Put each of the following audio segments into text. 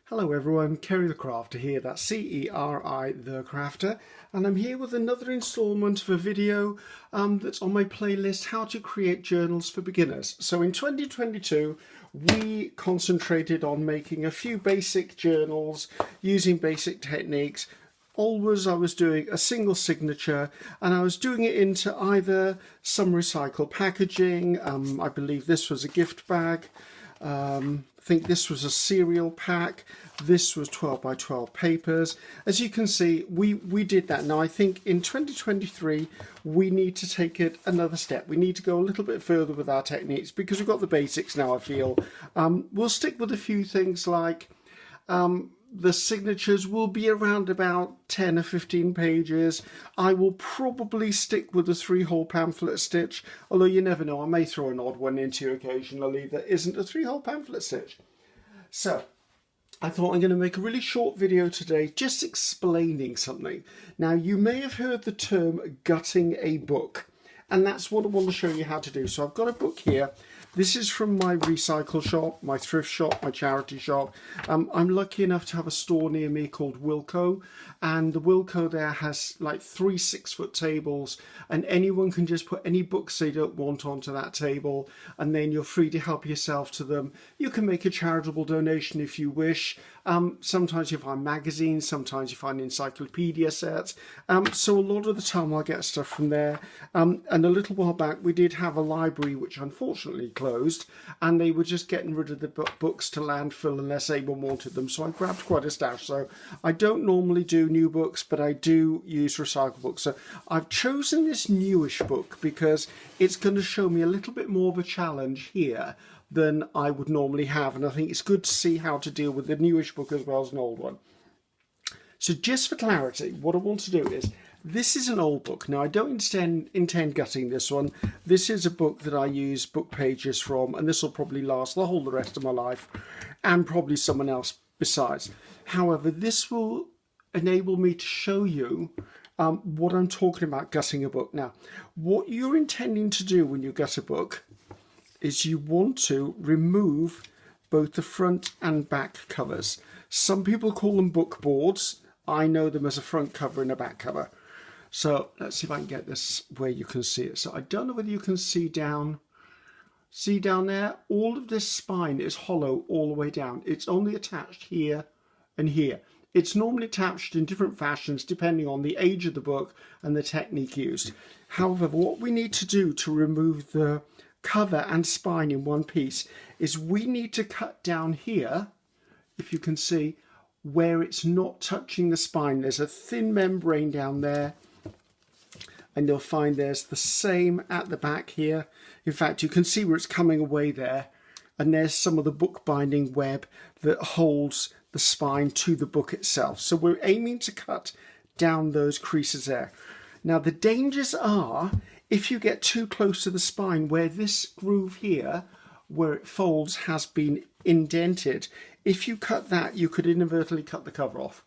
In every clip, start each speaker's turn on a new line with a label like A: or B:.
A: Hello everyone, Ceri the Crafter here, that's C-E-R-I the Crafter, and I'm here with another instalment of a video that's on my playlist, How to Create Journals for Beginners. So in 2022 we concentrated on making a few basic journals using basic techniques. Always I was doing a single signature and I was doing it into either some recycled packaging. I believe this was a gift bag. I think this was a cereal pack. This was 12 by 12 papers. As you can see, we did that. Now I think in 2023 we need to take it another step. We need to go a little bit further with our techniques because we've got the basics now, I feel. We'll stick with a few things like the signatures will be around about 10 or 15 pages. I will probably stick with the 3-hole pamphlet stitch, although you never know, I may throw an odd one into you occasionally that isn't a 3-hole pamphlet stitch. So I thought I'm going to make a really short video today just explaining something. Now you may have heard the term gutting a book, and that's what I want to show you how to do. So I've got a book here. This is from my recycle shop, my thrift shop, my charity shop. I'm lucky enough to have a store near me called Wilko, and the Wilko there has like 3 6-foot tables, and anyone can just put any books they don't want onto that table, and then you're free to help yourself to them. You can make a charitable donation if you wish. Sometimes you find magazines, sometimes you find encyclopedia sets. So a lot of the time I'll get stuff from there. And a little while back we did have a library which unfortunately closed, and they were just getting rid of the books to landfill unless anyone wanted them. So I grabbed quite a stash. So I don't normally do new books, but I do use recycled books. So I've chosen this newish book because it's going to show me a little bit more of a challenge here than I would normally have, and I think it's good to see how to deal with the newish book as well as an old one. So just for clarity, what I want to do is, this is an old book. Now I don't intend gutting this one. This is a book that I use book pages from, and this will probably last the rest of my life, and probably someone else besides. However, this will enable me to show you what I'm talking about gutting a book. Now, what you're intending to do when you gut a book is you want to remove both the front and back covers. Some people call them book boards. I know them as a front cover and a back cover. So let's see if I can get this where you can see it. So I don't know whether you can see down there. All of this spine is hollow all the way down. It's only attached here and here. It's normally attached in different fashions depending on the age of the book and the technique used. However, what we need to do to remove the cover and spine in one piece is we need to cut down here, if you can see, where it's not touching the spine. There's a thin membrane down there, and you'll find there's the same at the back here. In fact, you can see where it's coming away there, and there's some of the bookbinding web that holds the spine to the book itself. So we're aiming to cut down those creases there. Now the dangers are if you get too close to the spine, where this groove here, where it folds, has been indented. If you cut that, you could inadvertently cut the cover off.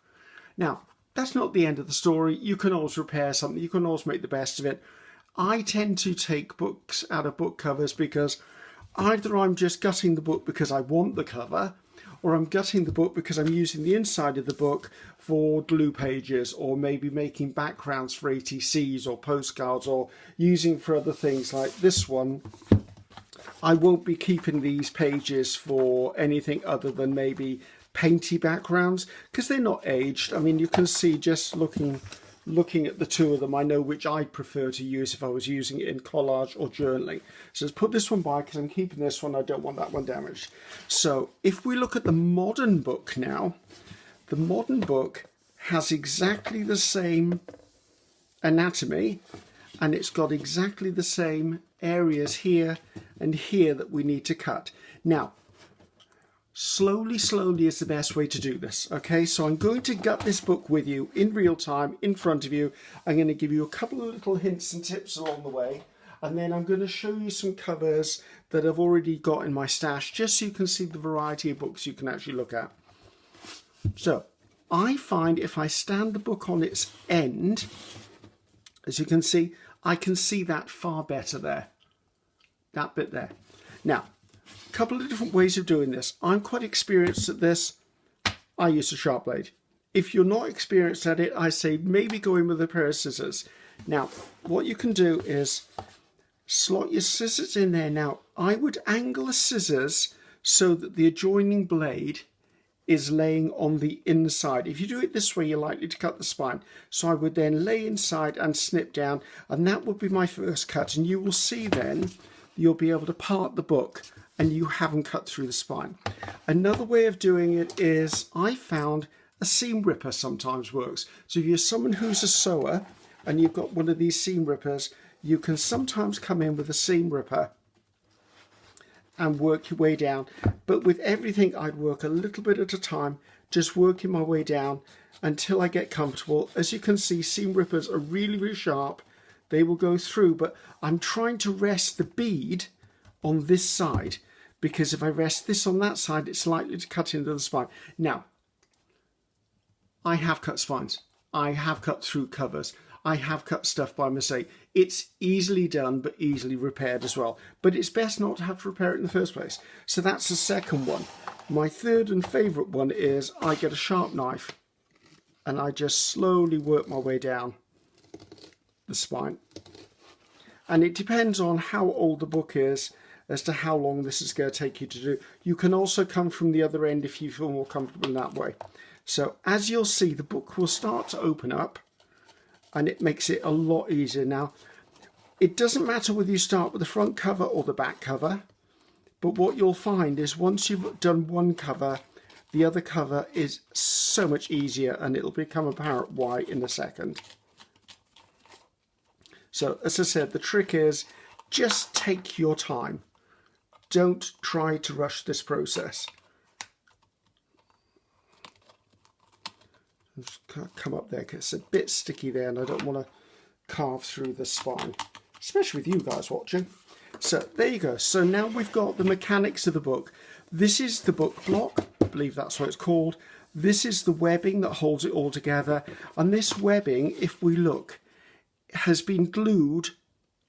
A: Now, that's not the end of the story. You can always repair something. You can always make the best of it. I tend to take books out of book covers because either I'm just gutting the book because I want the cover, or I'm gutting the book because I'm using the inside of the book for glue pages, or maybe making backgrounds for ATCs or postcards, or using for other things like this one. I won't be keeping these pages for anything other than maybe painty backgrounds because they're not aged. I mean, you can see just looking at the two of them, I know which I'd prefer to use if I was using it in collage or journaling. So let's put this one by because I'm keeping this one. I don't want that one damaged. So if we look at the modern book now, the modern book has exactly the same anatomy, and it's got exactly the same areas here and here that we need to cut. Now, slowly is the best way to do this. Okay, so I'm going to gut this book with you in real time in front of you. I'm going to give you a couple of little hints and tips along the way, and then I'm going to show you some covers that I've already got in my stash, just so you can see the variety of books you can actually look at. So I find if I stand the book on its end, as you can see, I can see that far better there, that bit there. Now, a couple of different ways of doing this. I'm quite experienced at this. I use a sharp blade. If you're not experienced at it, I say maybe go in with a pair of scissors. Now, what you can do is slot your scissors in there. Now, I would angle the scissors so that the adjoining blade is laying on the inside. If you do it this way, you're likely to cut the spine. So I would then lay inside and snip down, and that would be my first cut. And you will see then you'll be able to part the book and you haven't cut through the spine. Another way of doing it is I found a seam ripper sometimes works. So if you're someone who's a sewer and you've got one of these seam rippers, you can sometimes come in with a seam ripper and work your way down. But with everything, I'd work a little bit at a time, just working my way down until I get comfortable. As you can see, seam rippers are really, really sharp. They will go through, but I'm trying to rest the bead on this side, because if I rest this on that side, it's likely to cut into the spine. Now, I have cut spines. I have cut through covers. I have cut stuff by mistake. It's easily done, but easily repaired as well. But it's best not to have to repair it in the first place. So that's the second one. My third and favourite one is I get a sharp knife and I just slowly work my way down the spine. And it depends on how old the book is as to how long this is going to take you to do. You can also come from the other end if you feel more comfortable in that way. So as you'll see, the book will start to open up, and it makes it a lot easier. Now, it doesn't matter whether you start with the front cover or the back cover, but what you'll find is once you've done one cover, the other cover is so much easier, and it'll become apparent why in a second. So, as I said, the trick is just take your time. Don't try to rush this process. Just come up there because it's a bit sticky there and I don't want to carve through the spine, especially with you guys watching. So there you go. So now we've got the mechanics of the book. This is the book block. I believe that's what it's called. This is the webbing that holds it all together. And this webbing, if we look, has been glued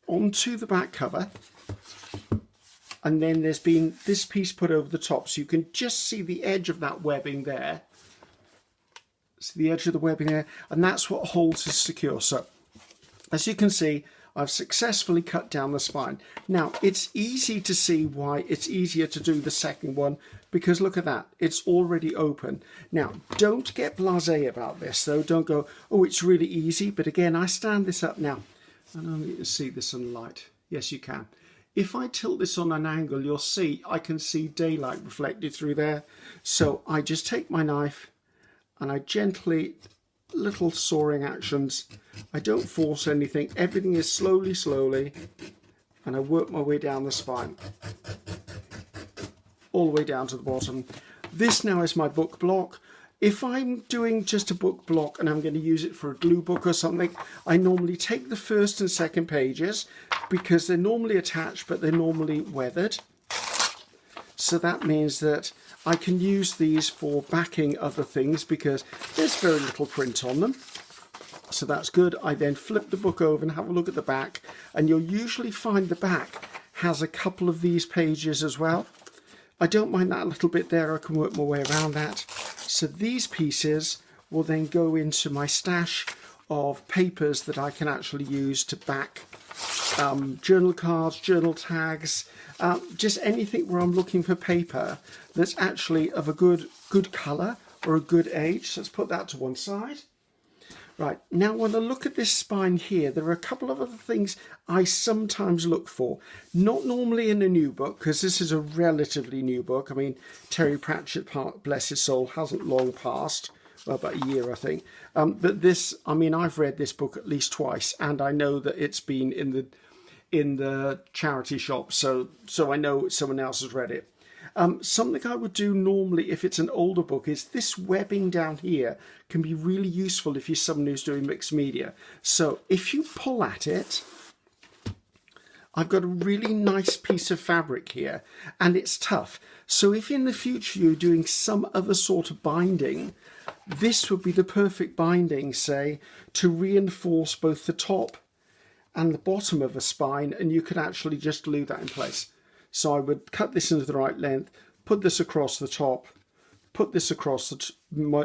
A: onto the back cover. And then there's been this piece put over the top. So you can just see the edge of that webbing there. So the edge of the webbing there, and that's what holds it secure. So as you can see, I've successfully cut down the spine. Now it's easy to see why it's easier to do the second one, because look at that, it's already open. Now don't get blasé about this though. Don't go, oh, it's really easy. But again, I stand this up now. I don't know if you can see this in light. Yes, you can. If I tilt this on an angle, you'll see I can see daylight reflected through there. So I just take my knife and I gently, little sawing actions. I don't force anything. Everything is slowly, and I work my way down the spine, all the way down to the bottom. This now is my book block. If I'm doing just a book block and I'm going to use it for a glue book or something, I normally take the first and second pages because they're normally attached, but they're normally weathered. So that means that I can use these for backing other things because there's very little print on them. So that's good. I then flip the book over and have a look at the back, and you'll usually find the back has a couple of these pages as well. I don't mind that little bit there. I can work my way around that. So these pieces will then go into my stash of papers that I can actually use to back journal cards, journal tags, just anything where I'm looking for paper that's actually of a good colour or a good age. So let's put that to one side. Right, now when I look at this spine here, there are a couple of other things I sometimes look for. Not normally in a new book, because this is a relatively new book. I mean, Terry Pratchett, bless his soul, hasn't long passed. Well, about a year, I think. But this, I mean, I've read this book at least twice, and I know that it's been in the charity shop, so I know someone else has read it. Something I would do normally if it's an older book is this webbing down here can be really useful if you're someone who's doing mixed media. So if you pull at it, I've got a really nice piece of fabric here, and it's tough. So if in the future you're doing some other sort of binding, this would be the perfect binding, say, to reinforce both the top and the bottom of a spine, and you could actually just glue that in place. So I would cut this into the right length, put this across the top, put this across the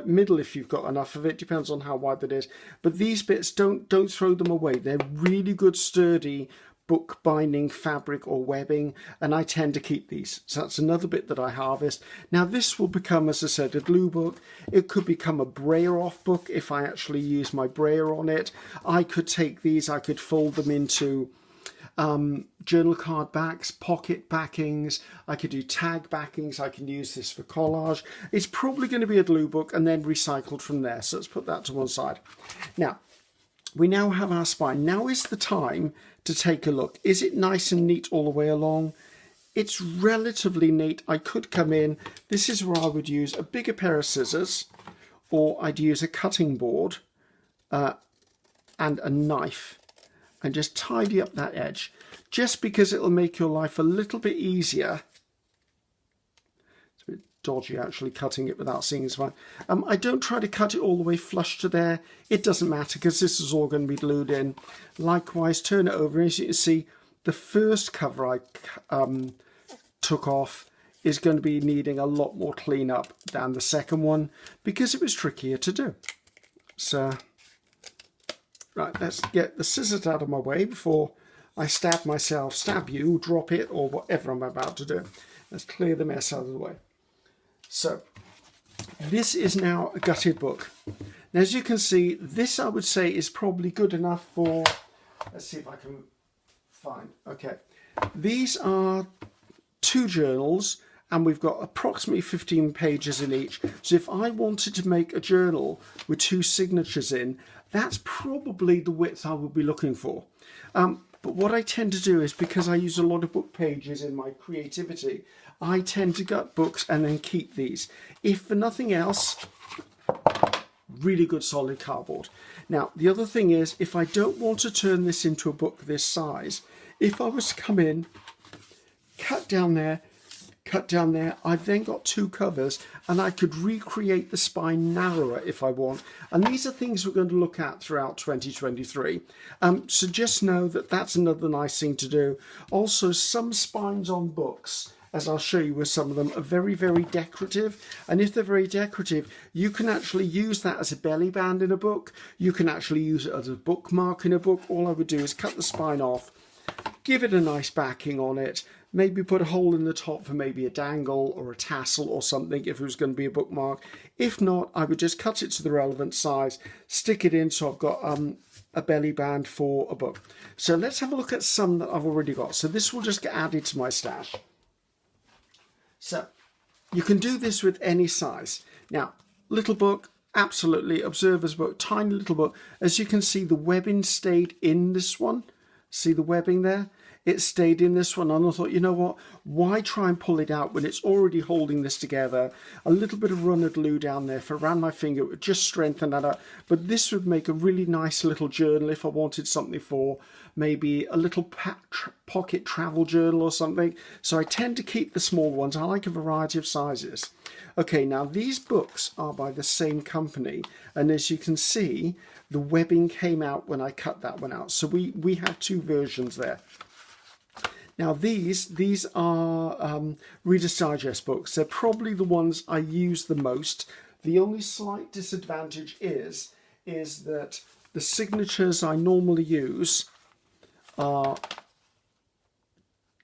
A: middle if you've got enough of it, depends on how wide that is. But these bits, don't throw them away. They're really good, sturdy book binding fabric or webbing, and I tend to keep these. So that's another bit that I harvest. Now this will become, as I said, a glue book. It could become a brayer off book if I actually use my brayer on it. I could take these, I could fold them into journal card backs, pocket backings. I could do tag backings. I can use this for collage. It's probably going to be a glue book and then recycled from there. So let's put that to one side. Now, we now have our spine. Now is the time to take a look. Is it nice and neat all the way along? It's relatively neat. I could come in. This is where I would use a bigger pair of scissors, or I'd use a cutting board and a knife and just tidy up that edge, just because it'll make your life a little bit easier. It's a bit dodgy actually cutting it without seeing this one. I don't try to cut it all the way flush to there. It doesn't matter because this is all going to be glued in. Likewise, turn it over. As you can see, the first cover I took off is going to be needing a lot more cleanup than the second one because it was trickier to do. So, right, let's get the scissors out of my way before I stab myself, stab you, drop it, or whatever I'm about to do. Let's clear the mess out of the way. So, this is now a gutted book. Now, as you can see, this I would say is probably good enough for, let's see if I can find, okay. These are 2 journals, and we've got approximately 15 pages in each. So if I wanted to make a journal with 2 signatures in, that's probably the width I would be looking for. But what I tend to do is, because I use a lot of book pages in my creativity, I tend to gut books and then keep these. If for nothing else, really good solid cardboard. Now, the other thing is, if I don't want to turn this into a book this size, if I was to come in, cut down there, I've then got 2 covers, and I could recreate the spine narrower if I want. And these are things we're going to look at throughout 2023. So just know that that's another nice thing to do. Also, some spines on books, as I'll show you with some of them, are very, very decorative. And if they're very decorative, you can actually use that as a belly band in a book. You can actually use it as a bookmark in a book. All I would do is cut the spine off, give it a nice backing on it, maybe put a hole in the top for maybe a dangle or a tassel or something if it was going to be a bookmark. If not, I would just cut it to the relevant size, stick it in so I've got a belly band for a book. So let's have a look at some that I've already got. So this will just get added to my stash. So you can do this with any size. Now, little book, absolutely, observer's book, tiny little book. As you can see, the webbing stayed in this one. See the webbing there? It stayed in this one, and I thought, you know what, why try and pull it out when it's already holding this together? A little bit of runner glue down there, if I ran my finger, it would just strengthen that up. But this would make a really nice little journal if I wanted something for maybe a little pocket travel journal or something. So I tend to keep the small ones. I like a variety of sizes. Okay, now these books are by the same company, and as you can see, the webbing came out when I cut that one out. So we have 2 versions there. Now these are Reader's Digest books. They're probably the ones I use the most. The only slight disadvantage is that the signatures I normally use are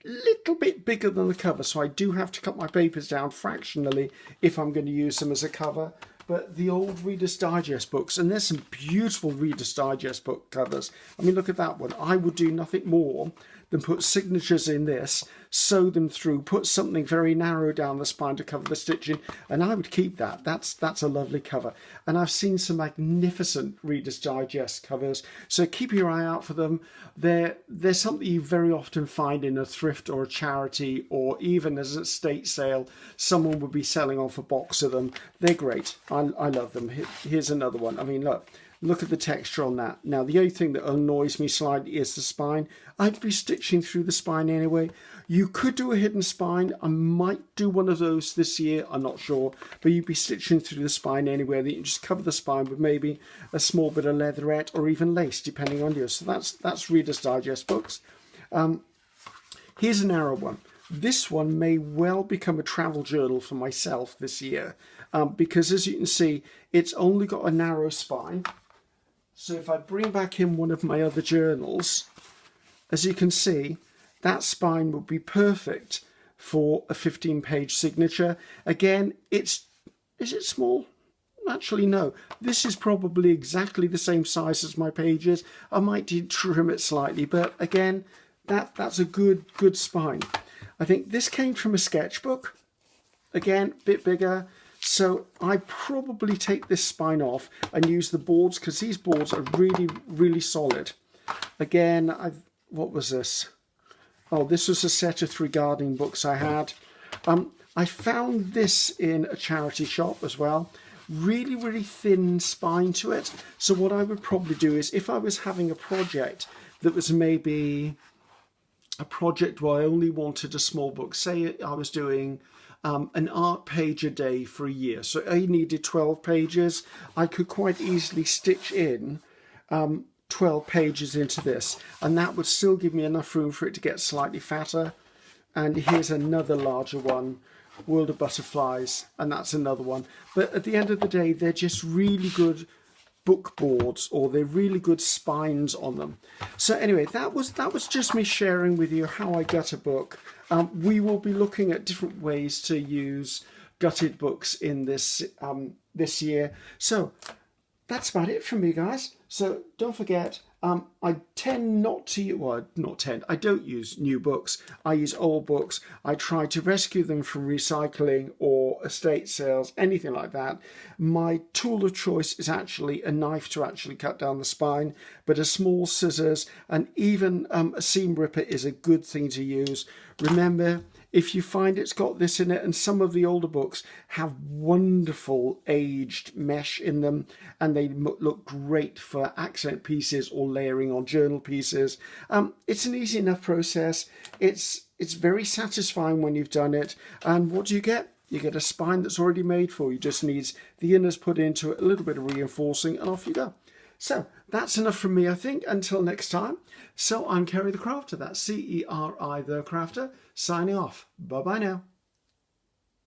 A: a little bit bigger than the cover, so I do have to cut my papers down fractionally if I'm going to use them as a cover. But the old Reader's Digest books, and there's some beautiful Reader's Digest book covers. I mean, look at that one. I would do nothing more than put signatures in this, sew them through, put something very narrow down the spine to cover the stitching, and I would keep that. That's a lovely cover. And I've seen some magnificent Reader's Digest covers, so keep your eye out for them. They're something you very often find in a thrift or a charity, or even as an estate sale, someone would be selling off a box of them. They're great. I love them. Here's another one. I mean, look at the texture on that. Now, the only thing that annoys me slightly is the spine. I'd be stitching through the spine anyway. You could do a hidden spine. I might do one of those this year. I'm not sure. But you'd be stitching through the spine anyway. You can just cover the spine with maybe a small bit of leatherette or even lace, depending on you. So that's Reader's Digest books. Here's a narrow one. this one may well become a travel journal for myself this year, because as you can see, it's only got a narrow spine. So if I bring back in one of my other journals, as you can see, that spine would be perfect for a 15-page signature. Again, is it small? Actually, no. This is probably exactly the same size as my pages. I might trim it slightly, but again, that's a good spine. I think this came from a sketchbook. Again, a bit bigger. So I probably take this spine off and use the boards, because these boards are really solid. Again, what was this? Oh, this was a set of 3 gardening books I had. I found this in a charity shop as well. Really thin spine to it. So what I would probably do is, if I was having a project that was maybe a project where I only wanted a small book, say I was doing an art page a day for a year, so I needed 12 pages, I could quite easily stitch in 12 pages into this, and that would still give me enough room for it to get slightly fatter. And here's another larger one, World of Butterflies, and that's another one. But at the end of the day, they're just really good book boards, or they're really good spines on them. So anyway, that was just me sharing with you how I gut a book. We will be looking at different ways to use gutted books in this this year. So that's about it from me, guys. So don't forget, I tend not to, well, I don't use new books. I use old books. I try to rescue them from recycling or estate sales, anything like that. My tool of choice is actually a knife to actually cut down the spine, but a small scissors and even a seam ripper is a good thing to use. Remember, if you find it's got this in it, and some of the older books have wonderful aged mesh in them, and they look great for accent pieces or layering on journal pieces. It's an easy enough process. It's very satisfying when you've done it. And what do you get? You get a spine that's already made for you. Just needs the inners put into it, a little bit of reinforcing, and off you go. So that's enough from me, I think. Until next time. So I'm Ceri the Crafter. That's Ceri the Crafter, signing off. Bye-bye now.